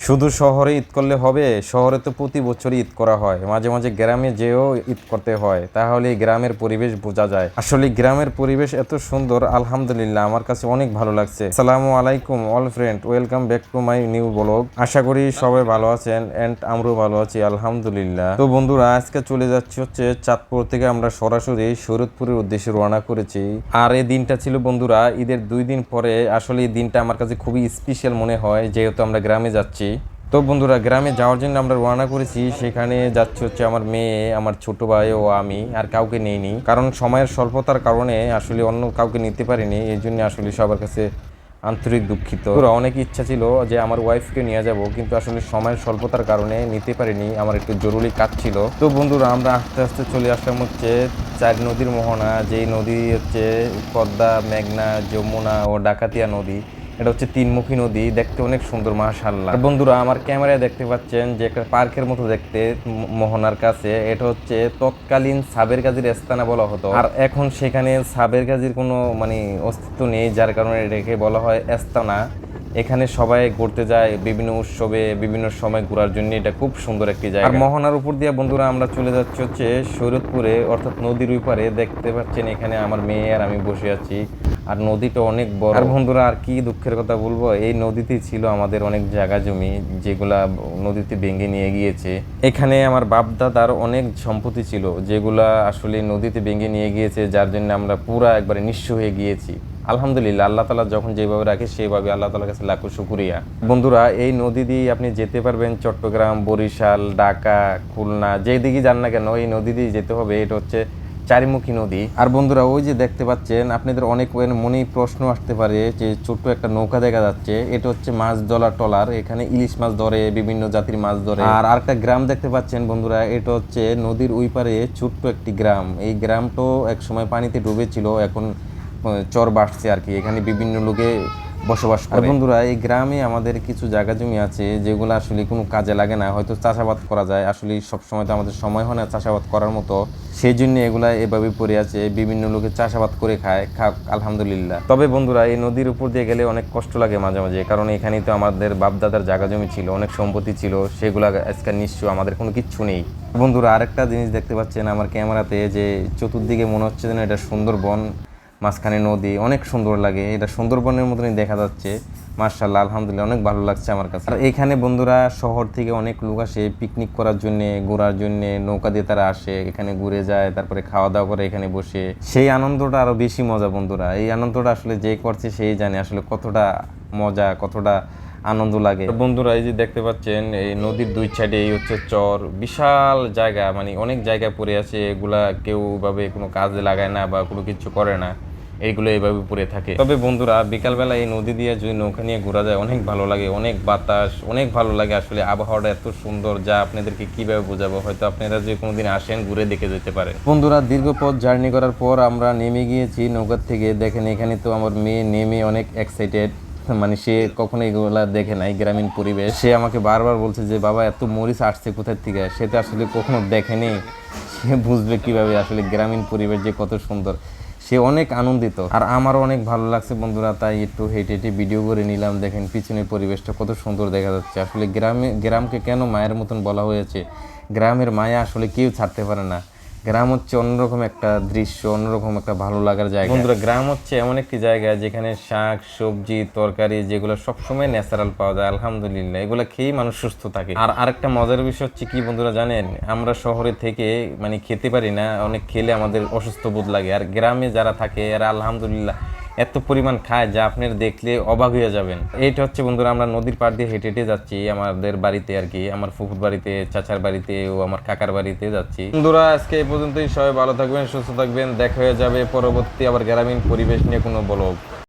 শুধু শহরে ঈদ করলে হবে? শহরে তো প্রতি বছরই ঈদ করা হয়, মাঝে মাঝে গ্রামে যেও ঈদ করতে হয়, তাহলে গ্রামের পরিবেশ বোঝা যায়। আসলে গ্রামের পরিবেশ এত সুন্দর, আলহামদুলিল্লাহ আমার কাছে অনেক ভালো লাগছে। আসসালামু আলাইকুম all friend, welcome back to my new blog. আশা করি সবাই ভালো আছেন এন্ড আমরাও ভালো আছি আলহামদুলিল্লাহ। তো বন্ধুরা, আজকে চলে যাচ্ছি হচ্ছে চাঁদপুর থেকে আমরা সরাসরি শরীয়তপুরের উদ্দেশ্যে রওনা করেছি। আর এই দিনটা ছিল বন্ধুরা ঈদের 2 দিন পরে। আসলে এই দিনটা আমার কাছে খুবই স্পেশাল মনে হয়, যেহেতু আমরা গ্রামে যাচ্ছি। তো বন্ধুরা, গ্রামে যাওয়ার জন্য আমরা রওনা করেছি। সেখানে যাচ্ছে হচ্ছে আমার মেয়ে, আমার ছোট ভাই ও আমি, আর কাউকে নেইনি, কারণ সময়ের স্বল্পতার কারণে আসলে অন্য কাউকে নিতে পারিনি। এই জন্য আসলে সবার কাছে আন্তরিক দুঃখিত। অনেক ইচ্ছা ছিল যে আমার ওয়াইফকে নিয়ে যাব, কিন্তু আসলে সময়ের স্বল্পতার কারণে নিতে পারিনি, আমার একটু জরুরি কাজ ছিল। তো বন্ধুরা, আমরা আস্তে আস্তে চলে আসলাম হচ্ছে 4 নদীর মোহনা, যেই নদী হচ্ছে পদ্মা, মেঘনা, যমুনা ও ডাকাতিয়া নদী। এটা হচ্ছে 3মুখী নদী, দেখতে অনেক সুন্দর মাশাআল্লাহ। আর বন্ধুরা, আমার ক্যামেরায় দেখতে পাচ্ছেন যে একটা পার্কের মতো দেখতে মোহনার কাছে। এটা হচ্ছে তৎকালীন সাবের গাজীর স্থানা বলা হতো, আর এখন সেখানে সাবের গাজীর কোনো অস্তিত্ব নেই, যার কারণে এটাকে বলা হয় এস্তানা। এখানে সবাই ঘুরতে যায় বিভিন্ন উৎসবে, বিভিন্ন সময় ঘোরার জন্য। এটা খুব সুন্দর একটি জায়গা। আর মোহনার উপর দিয়ে বন্ধুরা আমরা চলে যাচ্ছি হচ্ছে শরীয়তপুরে, অর্থাৎ নদীর ওই পারে। দেখতে পাচ্ছেন এখানে আমার মেয়ে আর আমি বসে আছি, আর নদীটা অনেক বড়। আর বন্ধুরা, আর কি দুঃখের কথা বলবো, এই নদীতেই ছিল আমাদের অনেক জায়গা জমি, যেগুলা নদীতে ভেঙে নিয়ে গিয়েছে। এখানে আমার বাপ দাদার অনেক সম্পত্তি ছিল, যেগুলা আসলে নদীতে ভেঙে নিয়ে গিয়েছে, যার জন্য আমরা পুরা একবারে নিঃস্ব হয়ে গিয়েছি। আলহামদুলিল্লাহ, আল্লাহ তাআলা যখন যেভাবে রাখে সেভাবে আল্লাহ তাআলার কাছে লাখো শুকরিয়া। বন্ধুরা, এই নদী দিয়ে আপনি যেতে পারবেন চট্টগ্রাম, বরিশাল, ঢাকা, খুলনা, যেই দিকে যান না কেন এই নদী দিয়ে যেতে হবে। এটা হচ্ছে 4মুখী নদী। আর বন্ধুরা, ওই যে দেখতে পাচ্ছেন, আপনাদের অনেক মনে প্রশ্ন আসতে পারে যে ছোট্ট একটা নৌকা দেখা যাচ্ছে, এটা হচ্ছে মাছ ধরার ট্রলার। এখানে ইলিশ মাছ ধরে, বিভিন্ন জাতির মাছ ধরে। আর আরেকটা গ্রাম দেখতে পাচ্ছেন বন্ধুরা, এটা হচ্ছে নদীর ওই পারে ছোট্ট একটি গ্রাম। এই গ্রামটাও এক সময় পানিতে ডুবেছিল, এখন চর বাসছে আর কি। এখানে বিভিন্ন লোকে বসবাস করে। বন্ধুরা, এই গ্রামে আমাদের কিছু জায়গা জমি আছে, যেগুলো আসলে কোনো কাজে লাগে না, হয়তো চাষাবাদ করা যায়। আসলে সবসময় তো আমাদের সময় হয় না চাষাবাদ করার মতো, সেই জন্য এগুলা এভাবে পড়ে আছে। বিভিন্ন লোকে চাষাবাদ করে খায়, খাক আলহামদুলিল্লাহ। তবে বন্ধুরা, এই নদীর উপর দিয়ে গেলে অনেক কষ্ট লাগে মাঝে মাঝে, কারণ এখানেই তো আমাদের বাপদাদার জায়গা জমি ছিল, অনেক সম্পত্তি ছিল, সেগুলা আজকাল নিঃস্ব, আমাদের কোনো কিচ্ছু নেই। বন্ধুরা, আরেকটা জিনিস দেখতে পাচ্ছেন আমার ক্যামেরাতে, যে চতুর্দিকে মনে হচ্ছে যেন এটা সুন্দরবন, মাঝখানে নদী, অনেক সুন্দর লাগে। এটা সুন্দরবনের মতনই দেখা যাচ্ছে। মাশাআল্লাহ, আলহামদুলিল্লাহ, অনেক ভালো লাগছে আমার কাছে। আর এখানে বন্ধুরা, শহর থেকে অনেক লোক আসে পিকনিক করার জন্য, ঘোরার জন্য। নৌকা দিয়ে তারা আসে, এখানে ঘুরে যায়, তারপরে খাওয়া দাওয়া করে এখানে বসে। সেই আনন্দটা আরো বেশি মজা বন্ধুরা। এই আনন্দটা আসলে যে করছে সেই জানে আসলে কতটা মজা, কতটা আনন্দ লাগে। বন্ধুরা, এই যে দেখতে পাচ্ছেন, এই নদীর 2 সাইডে এই হচ্ছে চর, বিশাল জায়গা, অনেক জায়গায় পড়ে আছে। এগুলা কেউ ভাবে কোনো কাজে লাগায় না বা কোনো কিছু করে না, এইগুলো এইভাবে পড়ে থাকে। তবে বন্ধুরা, বিকালবেলা এই নদী দিয়ে যদি নৌকা নিয়ে ঘোরা যায়, অনেক ভালো লাগে, অনেক বাতাস, অনেক ভালো লাগে। আসলে আবহাওয়াটা এত সুন্দর, যা আপনাদেরকে কিভাবে বোঝাবো, হয়তো আপনারা যদি কোনোদিন আসেন ঘুরে দেখে যেতে পারেন। বন্ধুরা, দীর্ঘ পথ জার্নি করার পর আমরা নেমে গিয়েছি নৌকার থেকে। দেখেন এখানে তো আমার মেয়ে নেমে অনেক এক্সাইটেড, সে কখনো এগুলা দেখে নাই গ্রামীণ পরিবেশ। সে আমাকে বারবার বলছে যে বাবা, এত মরিচ আসছে কোথার থেকে, সে তো আসলে কখনো দেখেনি, সে বুঝবে কিভাবে আসলে গ্রামীণ পরিবেশ যে কত সুন্দর। সে অনেক আনন্দিত, আর আমারও অনেক ভালো লাগছে বন্ধুরা। তাই একটু হেঁটে হেঁটে ভিডিও করে নিলাম। দেখেন পিছনের পরিবেশটা কত সুন্দর দেখা যাচ্ছে। আসলে গ্রামকে কেন মায়ের মতন বলা হয়েছে, গ্রামের মায়া আসলে কেউ ছাড়তে পারে না। গ্রাম হচ্ছে অন্যরকম একটা দৃশ্য, অন্যরকম একটা ভালো লাগার জায়গা। বন্ধুরা, গ্রাম হচ্ছে এমন একটি জায়গা যেখানে শাক সবজি তরকারি যেগুলো সবসময় ন্যাচারাল পাওয়া যায়, আলহামদুলিল্লাহ। এগুলো খেয়েই মানুষ সুস্থ থাকে। আর আরেকটা মজার বিষয় হচ্ছে কি বন্ধুরা জানেন, আমরা শহরে থেকে খেতে পারি না, অনেক খেলে আমাদের অসুস্থ বোধ লাগে। আর গ্রামে যারা থাকে এরা আলহামদুলিল্লাহ এত পরিমাণ খায় যা আপনার দেখলে অবাক হয়ে যাবেন। এইটা হচ্ছে বন্ধুরা, আমরা নদীর পাড় দিয়ে হেঁটে হেঁটে যাচ্ছি আমাদের বাড়িতে আর কি, আমার ফুফুর বাড়িতে, চাচার বাড়িতে ও আমার কাকার বাড়িতে যাচ্ছি। বন্ধুরা, আজকে এই পর্যন্তই। সবাই ভালো থাকবেন, সুস্থ থাকবেন। দেখা হয়ে যাবে পরবর্তী আবার গ্রামীণ পরিবেশ নিয়ে কোনো ব্লগ।